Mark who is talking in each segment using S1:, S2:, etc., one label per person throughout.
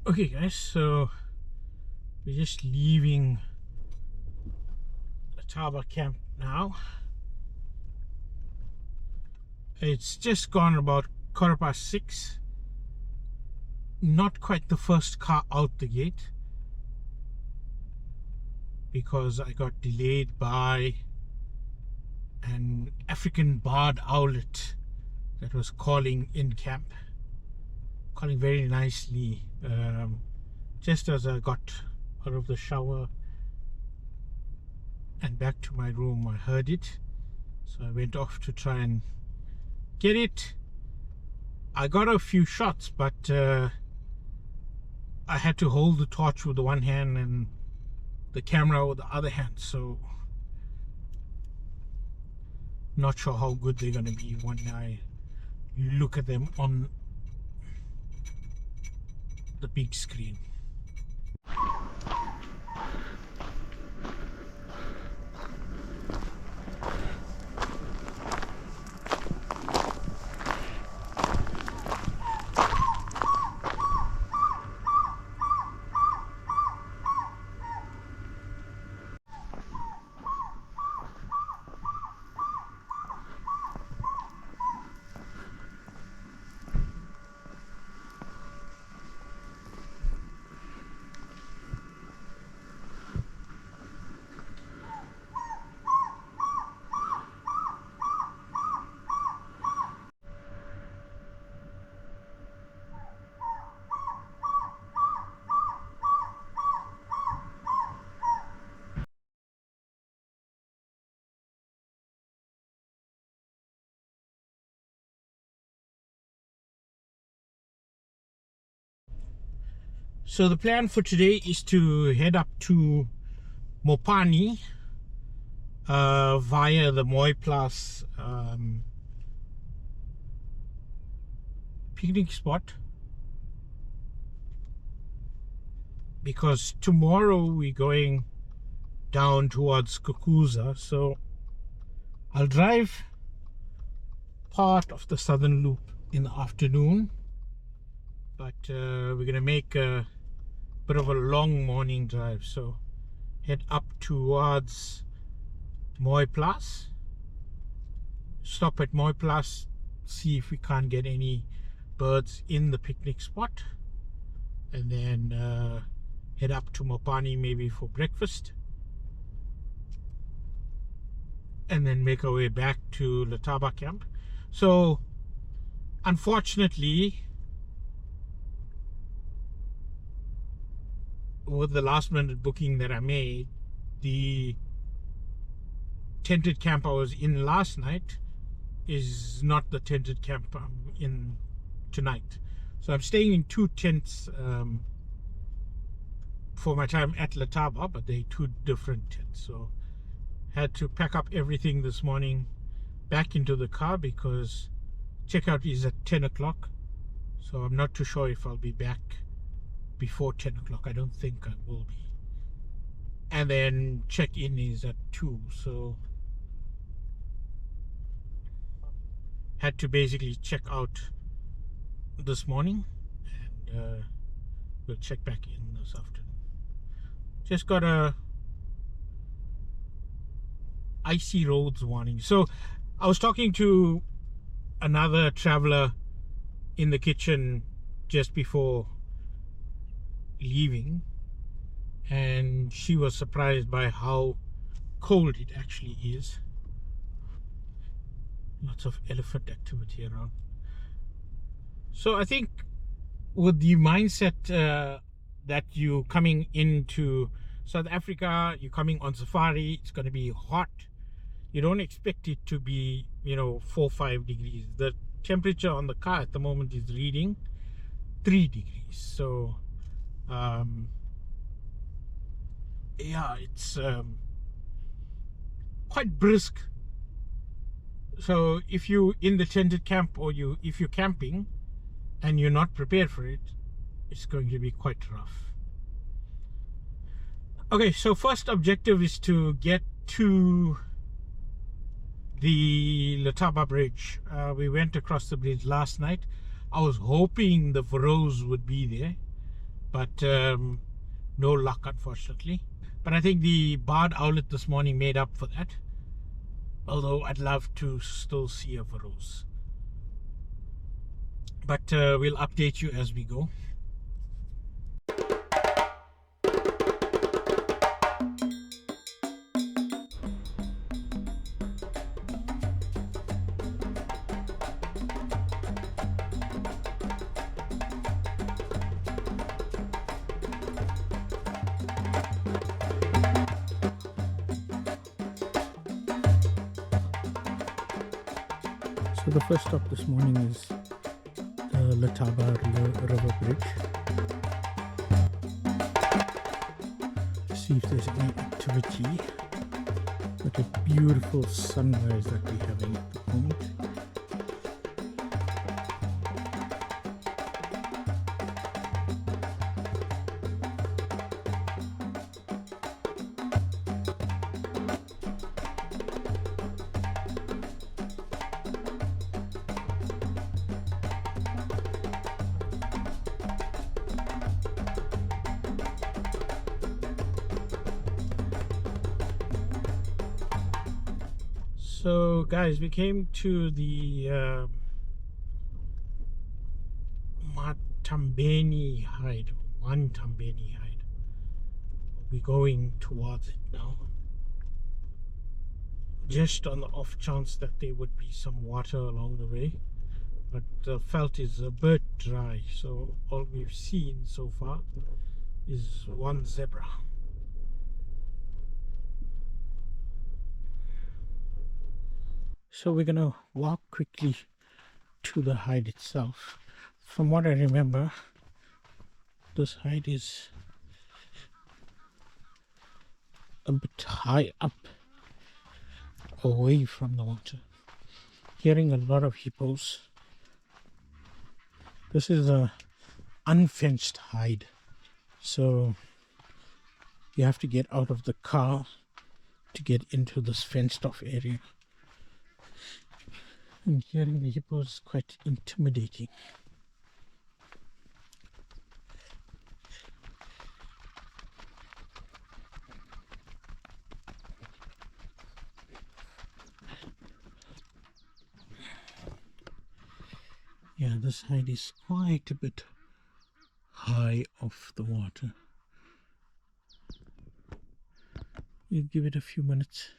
S1: Okay guys, so we're just leaving Letaba camp now. It's just gone about 6:15. Not quite the first car out the gate because I got delayed by an African Barred Owlet that was calling in camp, calling very nicely. Just as I got out of the shower and back to my room, I heard it, so I went off to try and get it. I got a few shots, but I had to hold the torch with the one hand and the camera with the other hand, so not sure how good they're going to be when I look at them on the big screen. So the plan for today is to head up to Mopani via the Mooiplaas picnic spot, because tomorrow we're going down towards Kukuza. So I'll drive part of the southern loop in the afternoon, but we're gonna make a bit of a long morning drive, so head up towards Mooiplaas, stop at Mooiplaas, see if we can't get any birds in the picnic spot, and then head up to Mopani maybe for breakfast, and then make our way back to Letaba camp. So unfortunately, with the last minute booking that I made, the tented camp I was in last night is not the tented camp I'm in tonight. So I'm staying in two tents for my time at Letaba, but they're two different tents. So had to pack up everything this morning back into the car because checkout is at 10 o'clock. So I'm not too sure if I'll be back before 10 o'clock. I don't think I will be. And then check-in is at 2, so had to basically check out this morning, and we'll check back in this afternoon. Just got a icy roads warning. So I was talking to another traveler in the kitchen just before leaving, and she was surprised by how cold it actually is. Lots of elephant activity around. So I think with the mindset that you coming into South Africa, you're coming on safari, it's going to be hot. You don't expect it to be, 4 or 5 degrees. The temperature on the car at the moment is reading 3 degrees. So yeah, it's quite brisk. So if you in the tented camp, or if you're camping and you're not prepared for it, it's going to be quite rough. Okay, so first objective is to get to the Letaba bridge. We went across the bridge last night. I was hoping the Faroes would be there, but no luck, unfortunately. But I think the barred owlet this morning made up for that, although I'd love to still see a rose. But we'll update you as we go. So the first stop this morning is the Letaba River Bridge. See if there's any activity. What a beautiful sunrise that we're having at the moment. So guys, we came to the Matambeni hide, Matambeni hide. We're going towards it now, just on the off chance that there would be some water along the way, but the veld is a bit dry, so all we've seen so far is one zebra. So we're gonna walk quickly to the hide itself. From what I remember, this hide is a bit high up, away from the water. Hearing a lot of hippos. This is a unfenced hide, so you have to get out of the car to get into this fenced off area. And hearing the hippos is quite intimidating. Yeah, this hide is quite a bit high off the water. We'll give it a few minutes.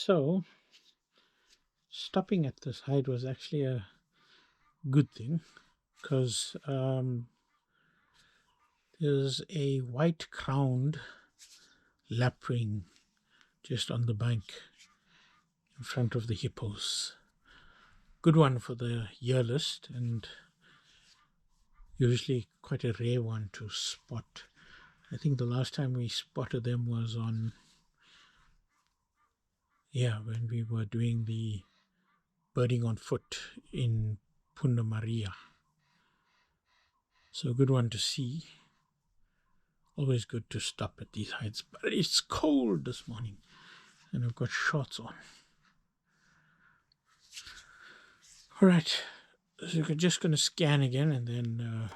S1: So, stopping at this hide was actually a good thing, because there's a white-crowned lapwing just on the bank in front of the hippos. Good one for the year list, and usually quite a rare one to spot. I think the last time we spotted them was on, when we were doing the birding on foot in Punta Maria. So a good one to see. Always good to stop at these hides, but it's cold this morning and I've got shorts on. All right, so we're just going to scan again and then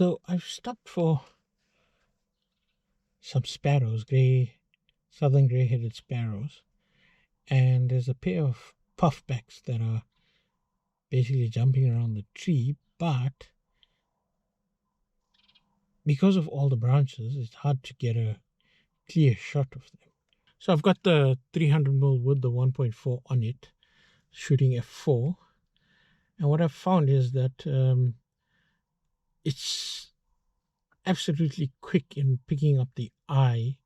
S1: So I've stopped for some sparrows, southern grey-headed sparrows, and there's a pair of puffbacks that are basically jumping around the tree, but because of all the branches, it's hard to get a clear shot of them. So I've got the 300mm with the 1.4 on it, shooting f4. And what I've found is that it's absolutely quick in picking up the eye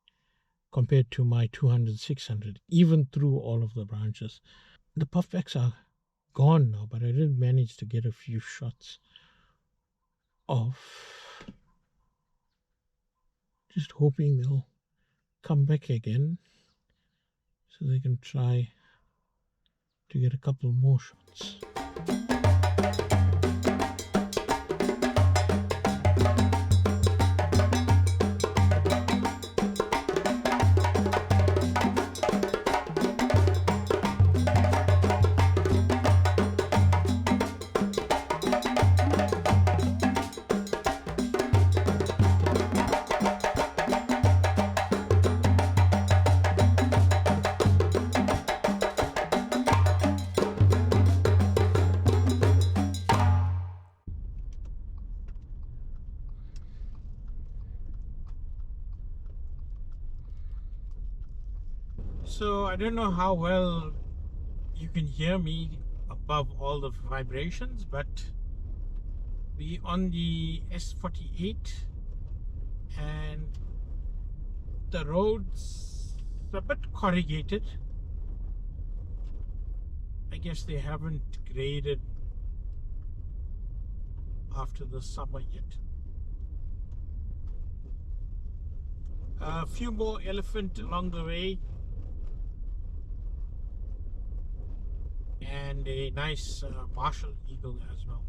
S1: compared to my 200-600, even through all of the branches. The puffbacks are gone now, but I did manage to get a few shots off. Just hoping they'll come back again so they can try to get a couple more shots. So I don't know how well you can hear me above all the vibrations, but we on the S48 and the roads are a bit corrugated. I guess they haven't graded after the summer yet. A few more elephant along the way, and a nice martial eagle as well.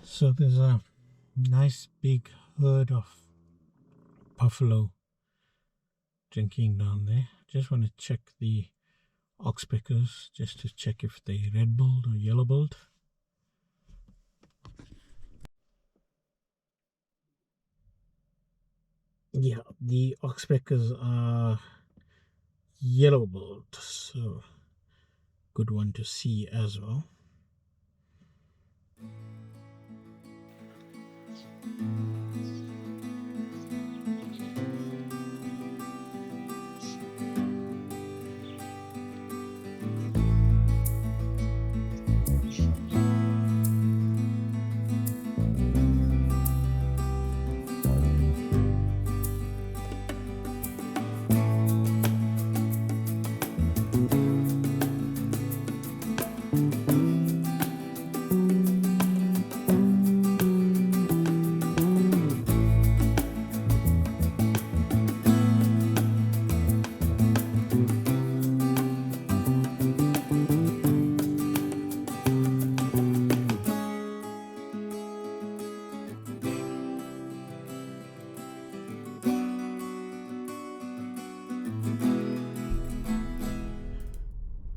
S1: So there's a nice big herd of buffalo drinking down there. Just want to check the oxpeckers just to check if they're red-billed or yellow-billed. Yeah, the oxpeckers are yellow-billed, so good one to see as well.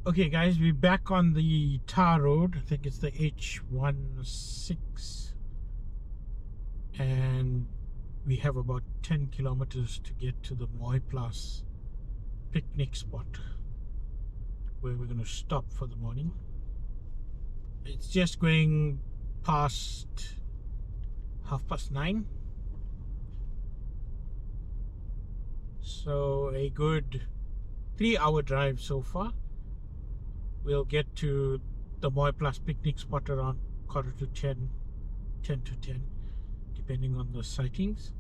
S1: Okay guys, we're back on the tar road. I think it's the H16, and we have about 10 kilometers to get to the Mooiplaas picnic spot where we're going to stop for the morning. It's just going past 9:30, so a good 3-hour drive so far. We'll get to the Mooiplaas picnic spot around 10 to 10, depending on the sightings.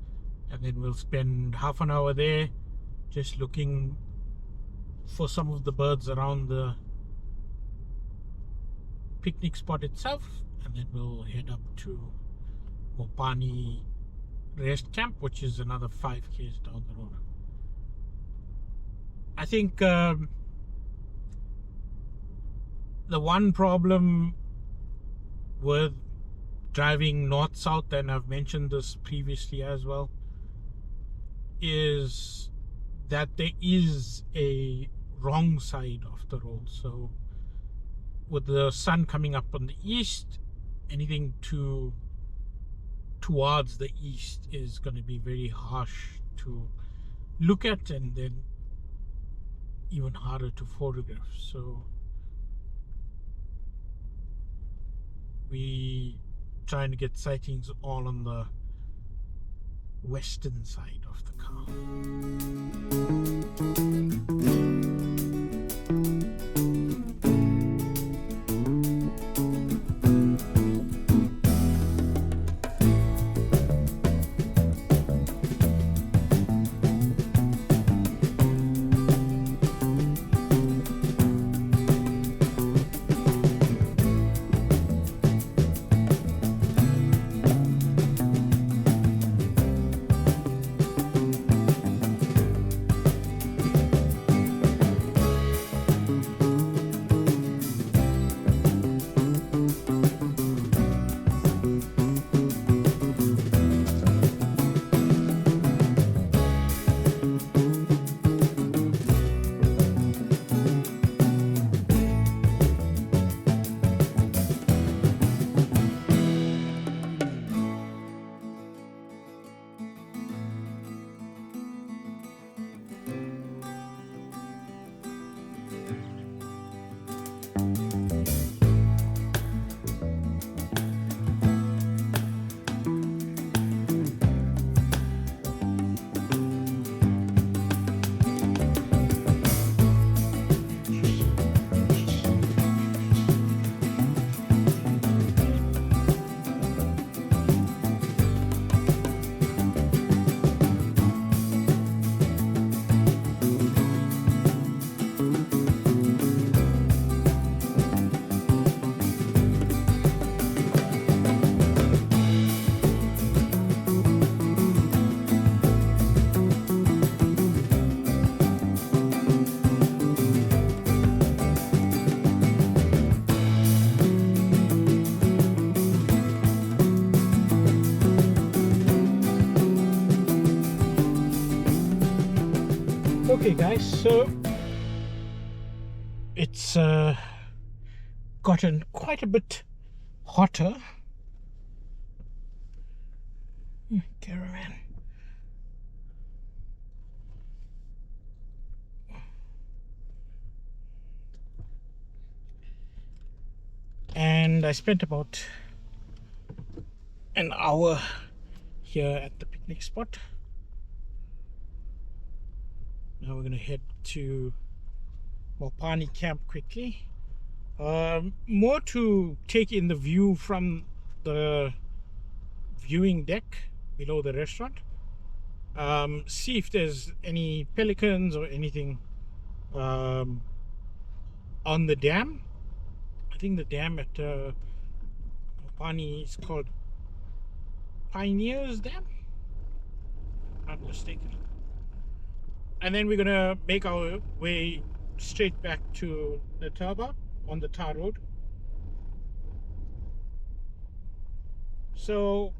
S1: And then we'll spend half an hour there just looking for some of the birds around the picnic spot itself. And then we'll head up to Mopani rest camp, which is another 5 km down the road. I think the one problem with driving north-south, and I've mentioned this previously as well, is that there is a wrong side of the road. So with the sun coming up on the east, anything towards the east is going to be very harsh to look at, and then even harder to photograph. So we trying to get sightings all on the western side of the car. Okay guys, so it's gotten quite a bit hotter. Caravan. And I spent about an hour here at the picnic spot. Now we're going to head to Mopani camp quickly. More to take in the view from the viewing deck below the restaurant. See if there's any pelicans or anything on the dam. I think the dam at Mopani is called Pioneers Dam, not mistaken. And then we're gonna make our way straight back to Letaba on the tar road. So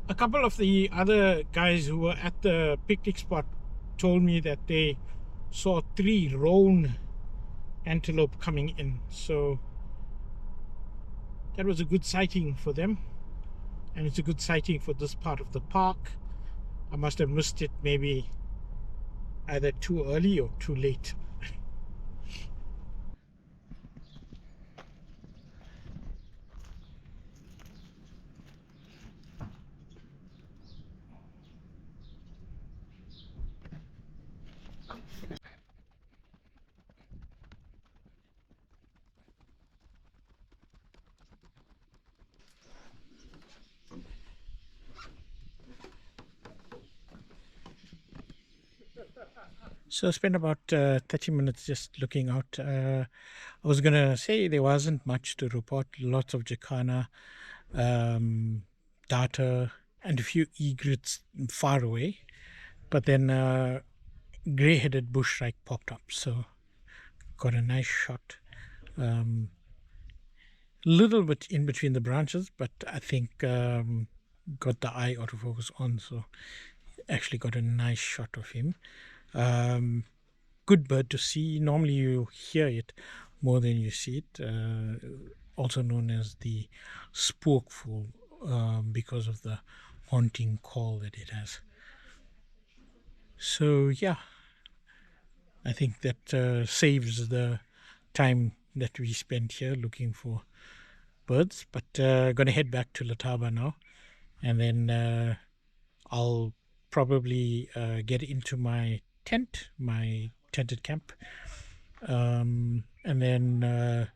S1: a couple of the other guys who were at the picnic spot told me that they saw 3 roan antelope coming in, so that was a good sighting for them, and it's a good sighting for this part of the park. I must have missed it maybe either too early or too late. So I spent about 30 minutes just looking out. I was going to say there wasn't much to report. Lots of jacana, darter, and a few egrets far away. But then grey-headed bushshrike popped up. So got a nice shot. Little bit in between the branches, but I think got the eye autofocus on. So actually got a nice shot of him. Good bird to see. Normally you hear it more than you see it. Also known as the spookful because of the haunting call that it has. So yeah, I think that saves the time that we spent here looking for birds. But gonna head back to Letaba now, and then I'll probably get into my tent, my tented camp, and then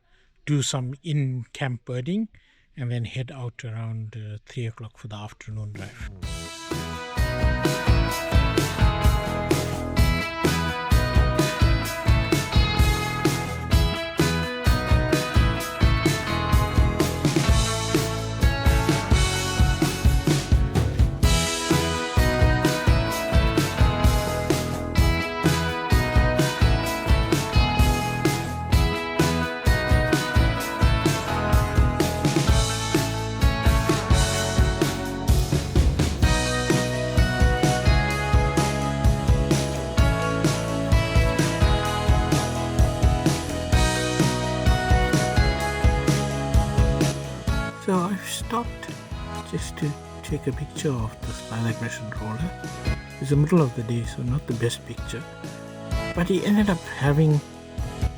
S1: do some in-camp birding, and then head out around 3 o'clock for the afternoon drive. So I've stopped just to take a picture of this lilac crescent roller. It's the middle of the day, so not the best picture. But he ended up having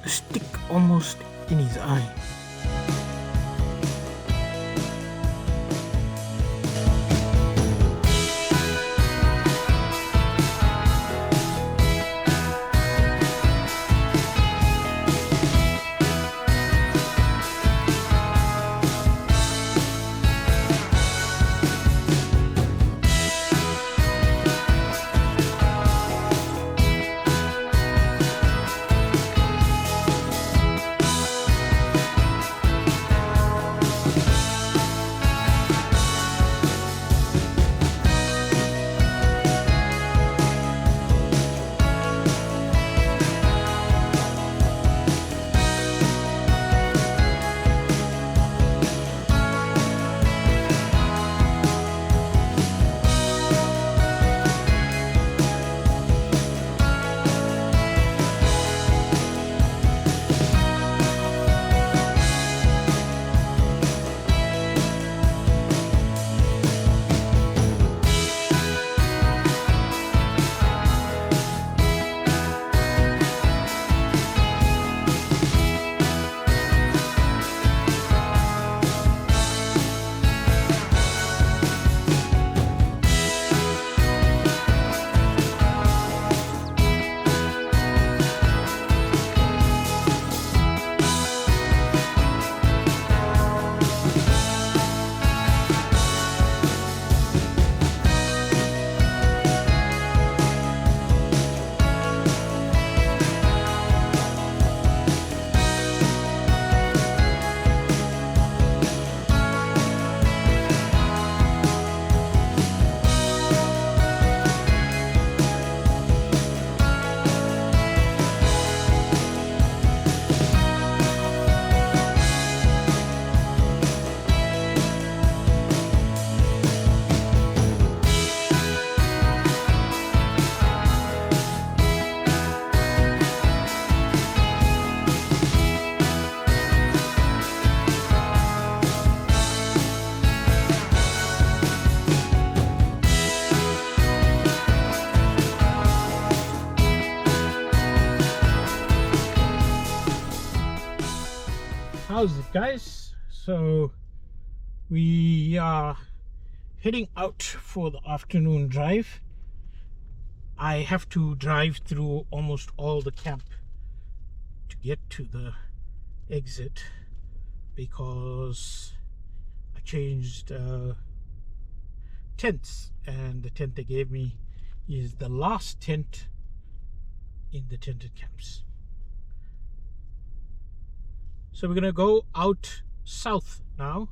S1: a stick almost in his eye. How's it, guys? So we are heading out for the afternoon drive. I have to drive through almost all the camp to get to the exit because I changed tents, and the tent they gave me is the last tent in the tented camps. So we're gonna go out south now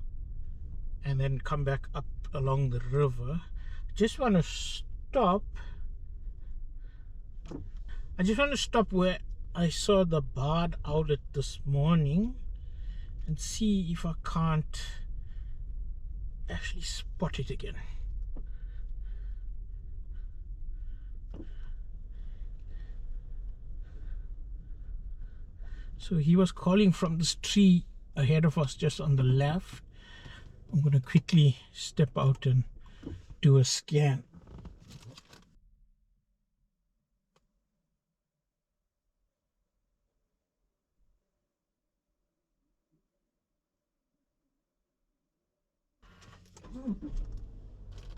S1: and then come back up along the river. Just want to stop. I just want to stop where I saw the barred owlet this morning and see if I can't actually spot it again. So he was calling from this tree ahead of us, just on the left. I'm going to quickly step out and do a scan.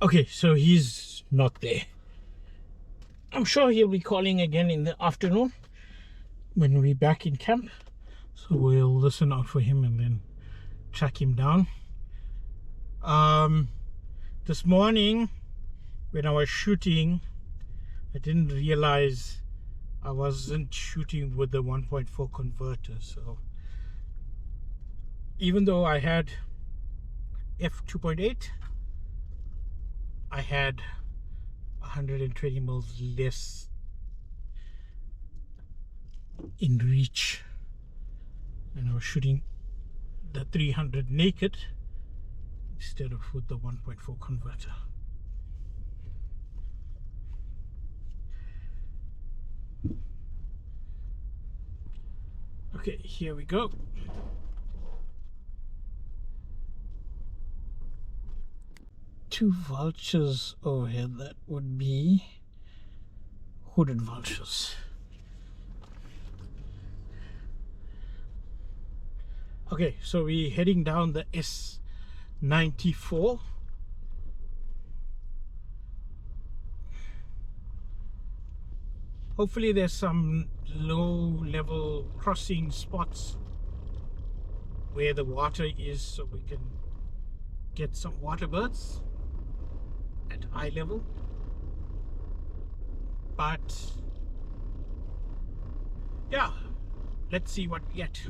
S1: Okay, so he's not there. I'm sure he'll be calling again in the afternoon when we're back in camp. So we'll listen out for him and then track him down. This morning when I was shooting, I didn't realize I wasn't shooting with the 1.4 converter. So even though I had f2.8, I had 120 mils less in reach, and I was shooting the 300 naked instead of with the 1.4 converter. Okay, here we go. Two vultures overhead. That would be hooded vultures. Okay, so we're heading down the S94. Hopefully there's some low level crossing spots where the water is, so we can get some water birds at eye level. But yeah, let's see what we get.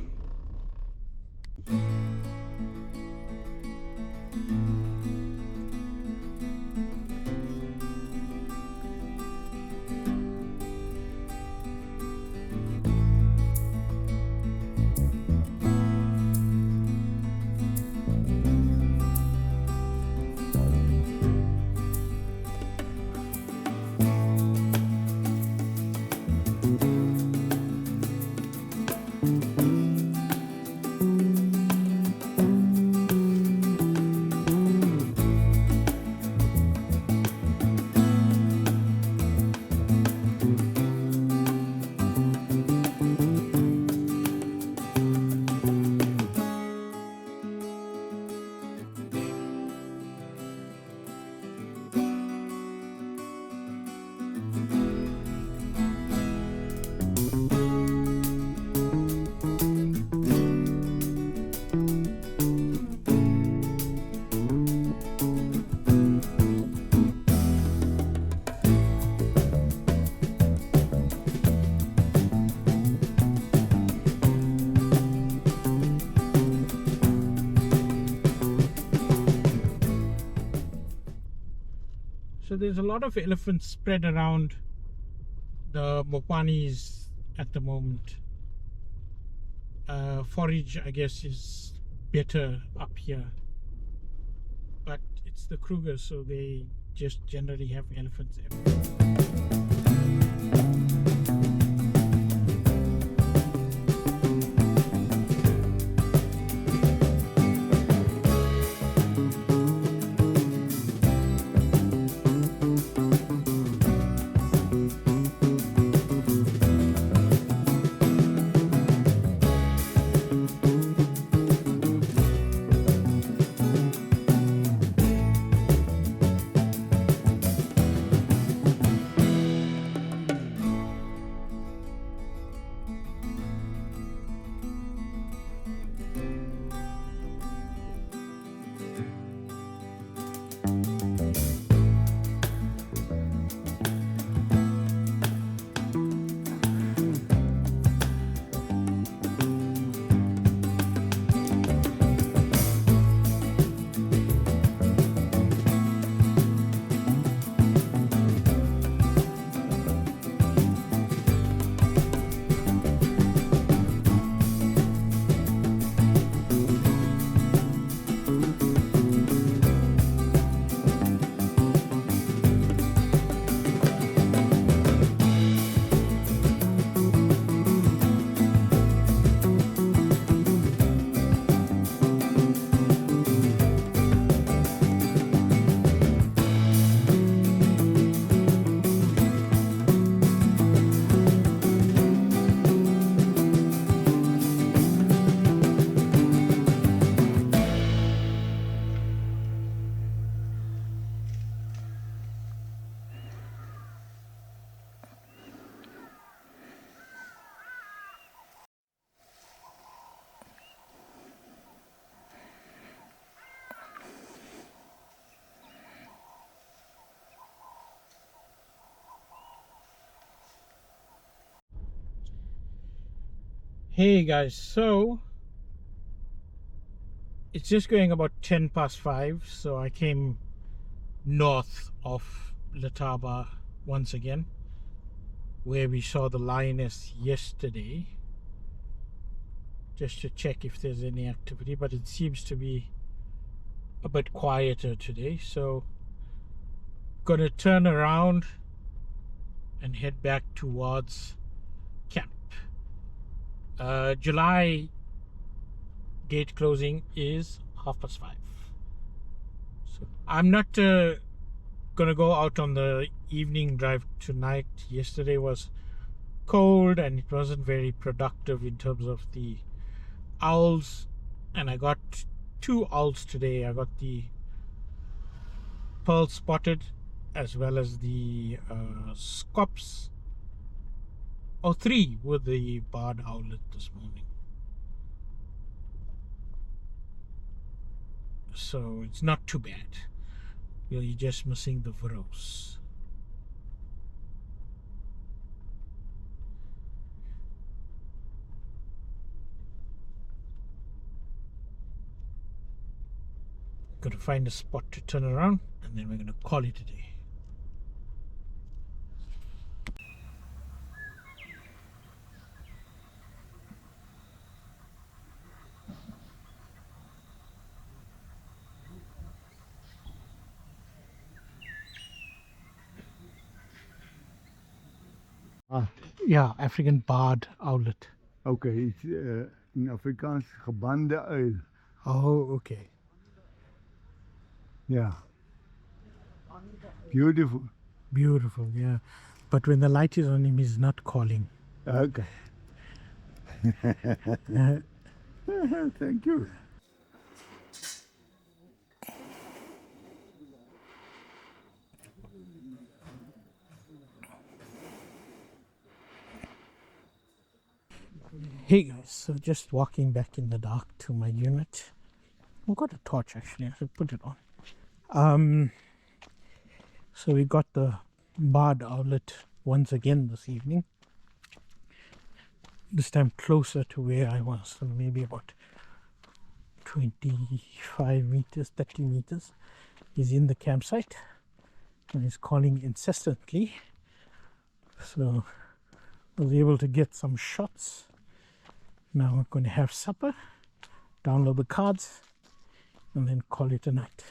S1: So there's a lot of elephants spread around the Mopanis at the moment. Forage, I guess, is better up here, but it's the Kruger, so they just generally have elephants everywhere. Hey guys, so it's just going about 5:10, so I came north of Letaba once again, where we saw the lioness yesterday, just to check if there's any activity, but it seems to be a bit quieter today, so gonna turn around and head back towards camp. July gate closing is 5:30. So I'm not gonna go out on the evening drive tonight. Yesterday was cold and it wasn't very productive in terms of the owls, and I got 2 owls today. I got the pearl spotted as well as the scops. 3 with the barred owlet this morning. So it's not too bad. You're just missing the burrows. Got to find a spot to turn around, and then we're going to call it a day. Ja, African Barred Owlet.
S2: Oké, het is een Afrikaans gebande uil.
S1: Oh, okay.
S2: Ja. Beautiful.
S1: Beautiful, yeah. But when the light is on him, he's not calling.
S2: Okay. Thank you.
S1: Hey guys, so just walking back in the dark to my unit. I've got a torch actually, I should put it on. So we got the barred owlet once again this evening. This time closer to where I was, so maybe about 25 meters, 30 meters. He's in the campsite and he's calling incessantly. So I was able to get some shots. Now I'm going to have supper, download the cards, and then call it a night.